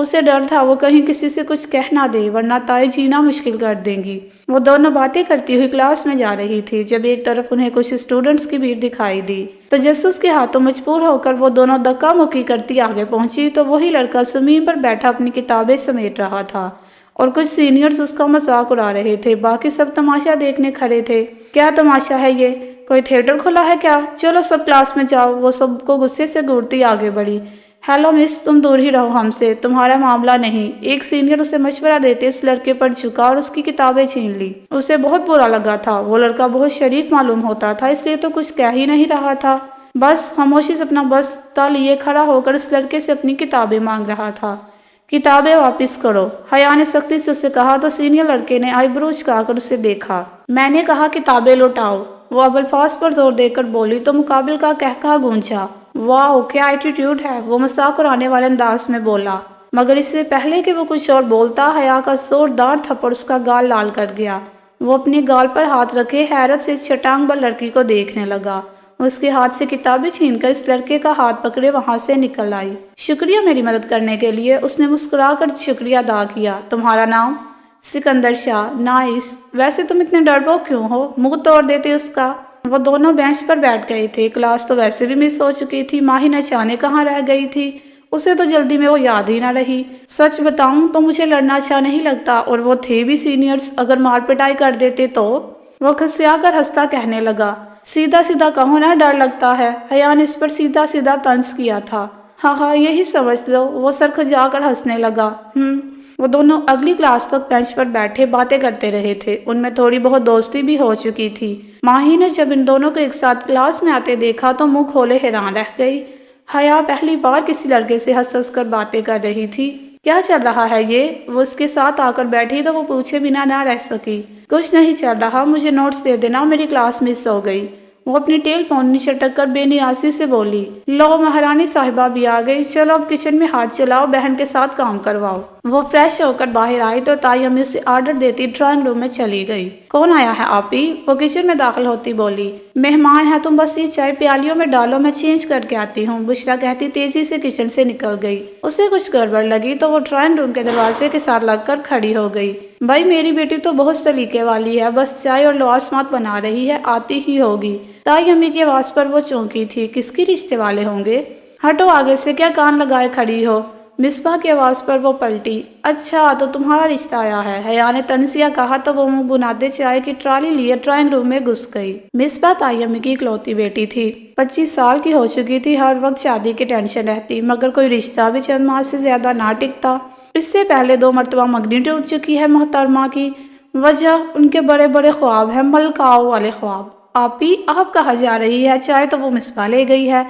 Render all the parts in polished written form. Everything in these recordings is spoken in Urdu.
اسے ڈر تھا وہ کہیں کسی سے کچھ کہہ نہ دے ورنہ تائے جینا مشکل کر دیں گی۔ وہ دونوں باتیں کرتی ہوئی کلاس میں جا رہی تھی جب ایک طرف انہیں کچھ اسٹوڈنٹس کی بھیڑ دکھائی دی۔ تجسس کے ہاتھوں مجبور ہو کر وہ دونوں دھکا مکی کرتی آگے پہنچی تو وہی لڑکا زمین پر بیٹھا اپنی کتابیں سمیٹ رہا تھا اور کچھ سینئرز اس کا مذاق اڑا رہے تھے۔ باقی سب تماشا دیکھنے کھڑے تھے۔ کیا تماشا ہے یہ؟ کوئی تھیٹر کھلا ہے کیا؟ چلو سب کلاس میں جاؤ۔ وہ سب کو غصے سے گھورتی آگے بڑھی۔ ہیلو مس، تم دور ہی رہو ہم سے، تمہارا معاملہ نہیں۔ ایک سینئر اسے مشورہ دیتے اس لڑکے پر جھکا اور اس کی کتابیں چھین لی۔ اسے بہت برا لگا تھا۔ وہ لڑکا بہت شریف معلوم ہوتا تھا اس لیے تو کچھ کہہ ہی نہیں رہا تھا، بس خاموشی سے اپنا بستہ لیے کھڑا ہو کر اس لڑکے سے اپنی کتابیں مانگ رہا تھا۔ کتابیں واپس کرو، حیا نے سختی سے اسے کہا تو سینئر لڑکے نے آئی برو جھکا کر اسے دیکھا۔ میں نے کہا کتابیں لوٹاؤ، وہ اب الفاظ پر زور دے کر بولی تو مقابل کا قہقہہ گونجا۔ واو کیا ایٹیٹیوڈ ہے، وہ مذاق اڑانے والے انداز میں بولا، مگر اس سے پہلے کہ وہ کچھ اور بولتا حیا کا زوردار تھپڑ اس کا گال لال کر گیا۔ وہ اپنے گال پر ہاتھ رکھے حیرت سے چھٹانگ بر لڑکی کو دیکھنے لگا۔ اس کے ہاتھ سے کتابیں چھین کر اس لڑکے کا ہاتھ پکڑے وہاں سے نکل آئی۔ شکریہ میری مدد کرنے کے لیے، اس نے مسکرا کر شکریہ ادا کیا۔ تمہارا نام؟ سکندر شاہ۔ نائس، ویسے تم اتنے ڈرپوک کیوں ہو؟ منہ توڑ دیتے اس کا۔ وہ دونوں بینچ پر بیٹھ گئے تھے۔ کلاس تو ویسے بھی مس ہو چکی تھی، ماہی نہ جانے کہاں رہ گئی تھی، اسے تو جلدی میں وہ یاد ہی نہ رہی۔ سچ بتاؤں تو مجھے لڑنا اچھا نہیں لگتا، اور وہ تھے بھی سینئرز، اگر مار پٹائی کر دیتے تو۔ وہ کھسیا کر ہنستا کہنے لگا، سیدھا سیدھا کہو نا، ڈر لگتا ہے۔ حیا نے اس پر سیدھا سیدھا طنز کیا تھا۔ ہاں ہاں یہی سمجھ لو، وہ سر کھجا کر ہنسنے لگا۔ وہ دونوں اگلی کلاس تک بینچ پر بیٹھے باتیں کرتے رہے تھے، ان میں تھوڑی بہت دوستی بھی ہو چکی تھی۔ ماہی نے جب ان دونوں کو ایک ساتھ کلاس میں آتے دیکھا تو منہ کھولے حیران رہ گئی۔ حیا پہلی بار کسی لڑکے سے ہنس ہنس کر باتیں کر رہی تھی۔ کیا چل رہا ہے یہ؟ وہ اس کے ساتھ آ کر بیٹھی تو وہ پوچھے بنا نہ رہ سکی۔ کچھ نہیں چل رہا، مجھے نوٹس دے دینا، میری کلاس مس ہو گئی۔ وہ اپنی ٹیل پونی چٹک کر بے نیازی سے بولی۔ لو مہارانی صاحبہ بھی آ گئی، چلو اب کچن میں ہاتھ چلاؤ، بہن کے ساتھ کام کرواؤ۔ وہ فریش ہو کر باہر آئی تو تائی امی اسے آرڈر دیتی ڈرائنگ روم میں چلی گئی۔ کون آیا ہے آپی؟ وہ کچن میں داخل ہوتی بولی۔ مہمان ہے، تم بس یہ چائے پیالیوں میں ڈالو، میں چینج کر کے آتی ہوں، بشرا کہتی تیزی سے کچن سے نکل گئی۔ اسے کچھ گڑبڑ لگی تو وہ ڈرائنگ روم کے دروازے کے ساتھ لگ کر کھڑی ہو گئی۔ بھائی میری بیٹی تو بہت سلیقے والی ہے، بس چائے اور لوازمات بنا رہی ہے، آتی ہی ہوگی۔ تائی امی کی آواز پر وہ چونکی تھی، کس کی رشتے والے ہوں گے؟ ہٹو آگے سے، کیا کان لگائے کھڑی ہو؟ مصباح کی آواز پر وہ پلٹی۔ اچھا تو تمہارا رشتہ آیا ہے، حیا نے تنزیہ کہا تو وہ منہ بناتے چائے کی ٹرالی لیے ڈرائنگ روم میں گھس گئی۔ مصباح تائی امی کی اکلوتی بیٹی تھی، 25 سال کی ہو چکی تھی، ہر وقت شادی کی ٹینشن رہتی، مگر کوئی رشتہ بھی چند ماہ سے زیادہ نہ ٹکتا۔ اس سے پہلے 2 مرتبہ منگنی ٹوٹ چکی ہے محترمہ کی، وجہ ان کے بڑے بڑے خواب ہیں، ملکاؤ والے خواب۔ آپی آپ کہاں جا رہی ہے؟ چائے تو وہ مصباح لے گئی ہے۔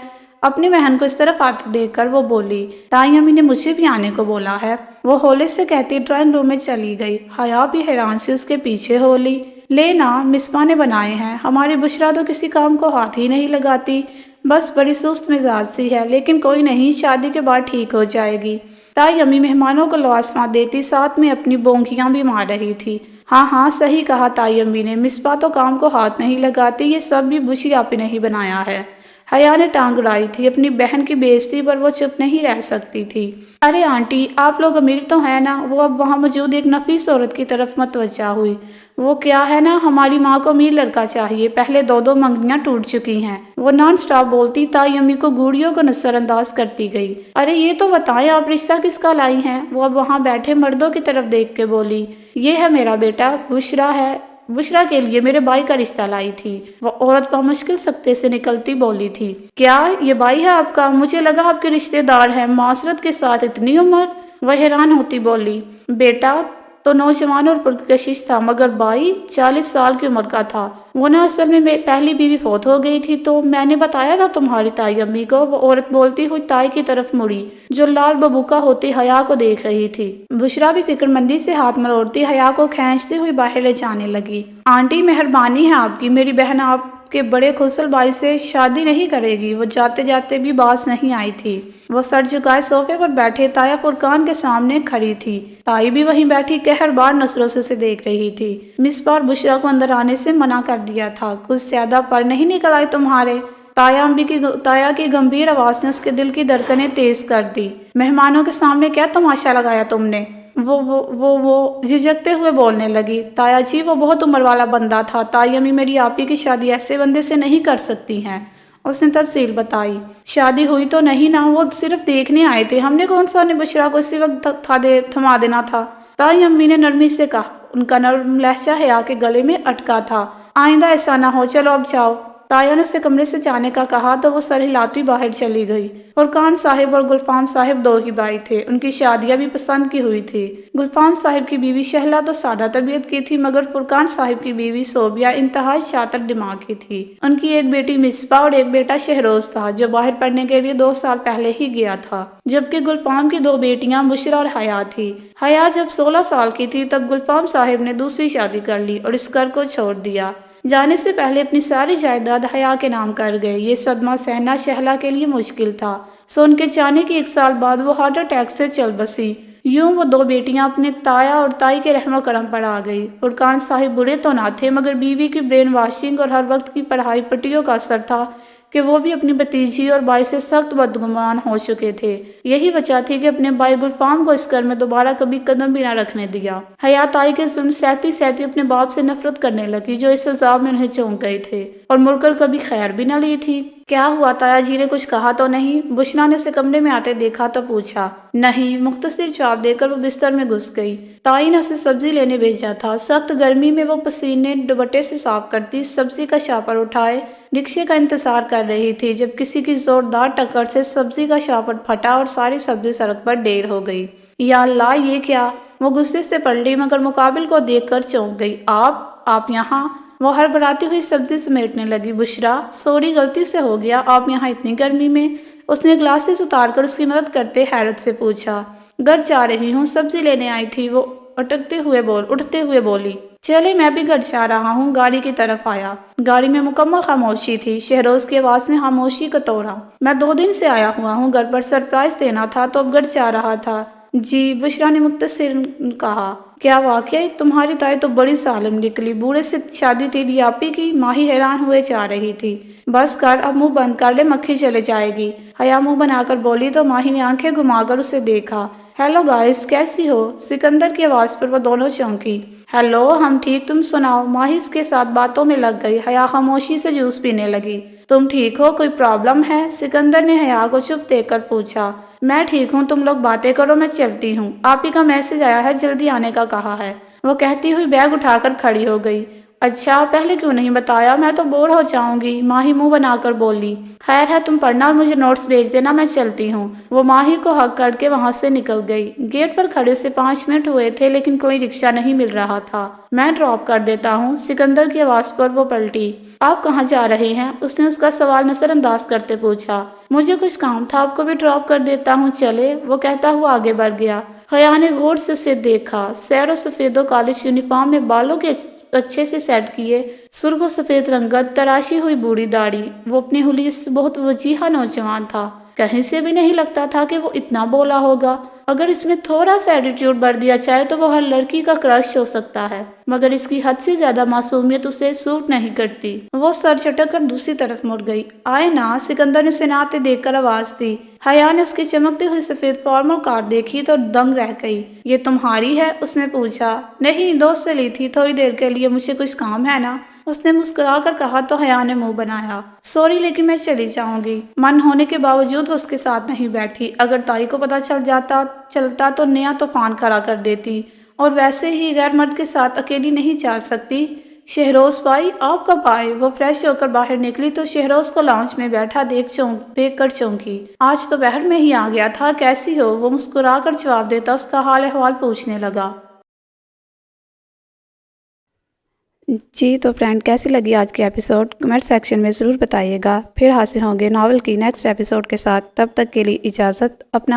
اپنی بہن کو اس طرف آتے دیکھ کر وہ بولی، تائی امی نے مجھے بھی آنے کو بولا ہے، وہ ہولے سے کہتی ڈرائنگ روم میں چلی گئی۔ حیا بھی حیران سے اس کے پیچھے ہو لی۔ لینا مصباح نے بنائے ہیں، ہماری بشرا تو کسی کام کو ہاتھ ہی نہیں لگاتی، بس بڑی سست مزاج سی ہے، لیکن کوئی نہیں، شادی کے بعد ٹھیک ہو جائے گی۔ تائی امی مہمانوں کو لوازمات دیتی، ساتھ میں اپنی بونکیاں بھی مار رہی تھی۔ ہاں ہاں صحیح کہا تائی امی نے، مصباح تو کام کو ہاتھ نہیں لگاتی، یہ سب بھی بشی آپی نے ہی بنایا ہے۔ حیا نے ٹانگ اڑائی تھی، اپنی بہن کی بے عزتی پر وہ چپ نہیں رہ سکتی تھی۔ ارے آنٹی آپ لوگ امیر تو ہیں نا؟ وہ اب وہاں موجود ایک نفیس عورت کی طرف متوجہ ہوئی۔ وہ کیا ہے نا، ہماری ماں کو امیر لڑکا چاہیے، پہلے 2 منگنیاں ٹوٹ چکی ہیں۔ وہ نان سٹاپ بولتی تائی امی کو گوڑیوں کو نظر انداز کرتی گئی۔ ارے یہ تو بتائیں آپ رشتہ کس کا لائی ہیں؟ وہ اب وہاں بیٹھے مردوں کی طرف دیکھ کے بولی۔ یہ ہے میرا بیٹا، بشرا ہے، بشرا کے لیے میرے بھائی کا رشتہ لائی تھی۔ وہ عورت بمشکل سکتے سے نکلتی بولی تھی۔ کیا یہ بھائی ہے آپ کا؟ مجھے لگا آپ کے رشتے دار ہیں، معذرت کے ساتھ اتنی عمر؟ وہ حیران ہوتی بولی۔ بیٹا تو نوجوان اور پرکشش تھا، مگر بھائی 40 سال کی عمر کا تھا۔ وہ نا اصل میں پہلی بیوی فوت ہو گئی تھی، تو میں نے بتایا تھا تمہاری تائی امی کو۔ وہ عورت بولتی ہوئی تائی کی طرف مڑی جو لال ببوکا ہوتی حیا کو دیکھ رہی تھی۔ بشرا بھی فکر مندی سے ہاتھ مروڑتی حیا کو کھینچتی ہوئی باہر لے جانے لگی۔ آنٹی مہربانی ہے آپ کی، میری بہن آپ کے بڑے خسل بھائی سے شادی نہیں کرے گی۔ وہ جاتے جاتے بھی باز نہیں آئی تھی۔ وہ سر جھکائے صوفے پر بیٹھے تایا فرقان کے سامنے کھڑی تھی، تائی بھی وہیں بیٹھی قہر بار نظروں سے دیکھ رہی تھی۔ مصباح اور بشرا کو اندر آنے سے منع کر دیا تھا۔ کچھ زیادہ پر نہیں نکل آئے تمہارے؟ تایا کی گمبھیر آواز نے اس کے دل کی دھڑکنیں تیز کر دی۔ مہمانوں کے سامنے کیا تماشا لگایا تم نے؟ وہ جھجکتے ہوئے بولنے لگی۔ تایا جی، وہ بہت عمر والا بندہ تھا، تائی امی میری آپی کی شادی ایسے بندے سے نہیں کر سکتی ہیں۔ اس نے تفصیل بتائی۔ شادی ہوئی تو نہیں نا، وہ صرف دیکھنے آئے تھے، ہم نے کون سا انہیں بشرا کو اسی وقت تھما دینا تھا؟ تائی امی نے نرمی سے کہا۔ ان کا نرم لہجہ حیا کے گلے میں اٹکا تھا۔ آئندہ ایسا نہ ہو، چلو اب جاؤ۔ تایا نے اسے کمرے سے جانے کا کہا تو وہ سر ہلاتی باہر چلی گئی۔ فرقان صاحب اور گلفام صاحب دو ہی بھائی تھے، ان کی شادیاں بھی پسند کی ہوئی تھی۔ گلفام صاحب کی بیوی شہلا تو سادہ طبیعت کی تھی، مگر فرقان صاحب کی بیوی صوبیہ انتہائی شاطر دماغ کی تھی۔ ان کی ایک بیٹی مصباح اور ایک بیٹا شہروز تھا، جو باہر پڑھنے کے لیے 2 سال پہلے ہی گیا تھا، جبکہ گلفام کی 2 بیٹیاں بشرا اور حیا تھی۔ حیا جب 16 سال کی تھی تب گلفام صاحب نے دوسری شادی کر لی اور اس گھر کو چھوڑ دیا۔ جانے سے پہلے اپنی ساری جائیداد حیا کے نام کر گئے۔ یہ صدمہ سہنا شہلا کے لیے مشکل تھا، سو ان کے جانے کے 1 سال بعد وہ ہارٹ اٹیک سے چل بسی۔ یوں وہ 2 بیٹیاں اپنے تایا اور تائی کے رحم و کرم پر آ گئی۔ فرقان صاحب برے تو نہ تھے، مگر بیوی کی برین واشنگ اور ہر وقت کی پڑھائی پٹیوں کا اثر تھا کہ وہ بھی اپنی بھتیجی اور بھائی سے سخت بدگمان ہو چکے تھے۔ یہی وجہ تھی کہ اپنے بھائی گلفام کو اس گھر میں دوبارہ کبھی قدم بھی نہ رکھنے دیا۔ حیا تائی کے ظلم سہتی سہتی اپنے باپ سے نفرت کرنے لگی، جو اس عذاب میں انہیں چونک گئے تھے، اور مڑ کر کبھی خیر بھی نہ لی تھی۔ کیا ہوا، تایا جی نے کچھ کہا تو نہیں؟ بشرا نے اسے کمرے میں آتے دیکھا تو پوچھا۔ نہیں، مختصر جواب دے کر وہ بستر میں گھس گئی۔ تائی نے اسے سبزی لینے بھیجا تھا۔ سخت گرمی میں وہ پسینے دوپٹے سے صاف کرتی سبزی کا شاپر اٹھائے رکشے کا انتظار کر رہی تھی، جب کسی کی زوردار ٹکر سے سبزی کا شاپر پھٹا اور ساری سبزی سڑک پر ڈھیر ہو گئی۔ یا اللہ، یہ کیا! وہ غصے سے پلٹی، مگر مقابل کو دیکھ کر چونک گئی۔ آپ یہاں؟ وہ ہڑبڑاتی ہوئی سبزی سمیٹنے لگی۔ بشرا، سوری، غلطی سے ہو گیا، آپ یہاں اتنی گرمی میں؟ اس نے گلاسز اتار کر اس کی مدد کرتے حیرت سے پوچھا۔ گھر جا رہی ہوں، سبزی لینے آئی تھی، وہ اٹھتے ہوئے بولی۔ چلے، میں بھی گھر جا رہا ہوں۔ گاڑی کی طرف آیا۔ گاڑی میں مکمل خاموشی تھی۔ شہروز کی آواز نے خاموشی کو توڑا۔ میں 2 دن سے آیا ہوا ہوں، گھر پر سرپرائز دینا تھا تو اب گھر جا رہا تھا۔ جی، بشرا نے مختصر کہا۔ کیا واقعی؟ تمہاری تائی تو بڑی ظالم نکلی، بوڑھے سے شادی تیری آپی کی؟ ماہی حیران ہوئے جا رہی تھی۔ بس کر، اب منہ بند کر لے، مکھی چلے جائے گی۔ حیا منہ بنا کر بولی تو ماہی نے آنکھیں گھما کر اسے دیکھا۔ ہیلو گائز، کیسی ہو؟ سکندر کی آواز پر وہ دونوں چونکی۔ ہیلو، ہم ٹھیک، تم سناؤ؟ ماہی اس کے ساتھ باتوں میں لگ گئی۔ حیا خاموشی سے جوس پینے لگی۔ تم ٹھیک ہو؟ کوئی پرابلم ہے؟ سکندر نے حیا کو چپ دیکھ کر پوچھا۔ میں ٹھیک ہوں، تم لوگ باتیں کرو، میں چلتی ہوں۔ آپی کا میسج آیا ہے، جلدی آنے کا کہا ہے، وہ کہتی ہوئی بیگ اٹھا کر کھڑی ہو گئی۔ اچھا، پہلے کیوں نہیں بتایا؟ میں تو بور ہو جاؤں گی، ماہی منہ بنا کر بولی۔ خیر ہے، تم پڑھنا اور مجھے نوٹس بھیج دینا، میں چلتی ہوں۔ وہ ماہی کو ہگ کر کے وہاں سے نکل گئی۔ گیٹ پر کھڑے اسے 5 منٹ ہوئے تھے، لیکن کوئی رکشہ نہیں مل رہا تھا۔ میں ڈراپ کر دیتا ہوں، سکندر کی آواز پر وہ پلٹی۔ آپ کہاں جا رہے ہیں؟ اس نے اس کا سوال نظر انداز کرتے پوچھا۔ مجھے کچھ کام تھا، آپ کو بھی ڈراپ کر دیتا ہوں، چلے، وہ کہتا ہوا آگے بڑھ گیا۔ حیا نے غور سے اسے دیکھا۔ سیر و سفید و کالج یونیفارم میں بالوں کے اچھے سے سیٹ کیے، سرخ و سفید رنگت، تراشی ہوئی بوڑھی داڑھی، وہ اپنے حلیے سے بہت وجیحہ نوجوان تھا۔ کہیں سے بھی نہیں لگتا تھا کہ وہ اتنا بولا ہوگا۔ اگر اس میں تھوڑا سا ایٹیٹیوڈ بڑھ دیا جائے تو وہ ہر لڑکی کا کرش ہو سکتا ہے، مگر اس کی حد سے زیادہ معصومیت اسے سوٹ نہیں کرتی۔ وہ سر چٹک کر دوسری طرف مڑ گئی۔ آئے نا، سکندر نے اسے نہ آتے دیکھ کر آواز دی۔ حیا نے اس کی چمکتی ہوئی سفید فارمل کار دیکھی تو دنگ رہ گئی۔ یہ تمہاری ہے؟ اس نے پوچھا۔ نہیں، دوست سے لی تھی، تھوڑی دیر کے لیے، مجھے کچھ کام ہے نا، اس نے مسکرا کر کہا تو حیا نے منہ بنایا۔ سوری، لیکن میں چلی جاؤں گی۔ من ہونے کے باوجود وہ اس کے ساتھ نہیں بیٹھی۔ اگر تائی کو پتہ چلتا تو نیا طوفان کھڑا کر دیتی، اور ویسے ہی غیر مرد کے ساتھ اکیلی نہیں جا سکتی۔ شہروز بھائی، آپ کب آئے؟ وہ فریش ہو کر باہر نکلی تو شہروز کو لاؤنج میں بیٹھا دیکھ کر چونکی۔ آج تو دوپہر میں ہی آ گیا تھا، کیسی ہو؟ وہ مسکرا کر جواب دیتا اس کا حال احوال پوچھنے لگا۔ جی تو فرینڈ، کیسی لگی آج کی ایپیسوڈ؟ کمنٹ سیکشن میں ضرور بتائیے گا۔ پھر حاضر ہوں گے ناول کی نیکسٹ ایپیسوڈ کے ساتھ، تب تک کے لیے اجازت۔ اپنا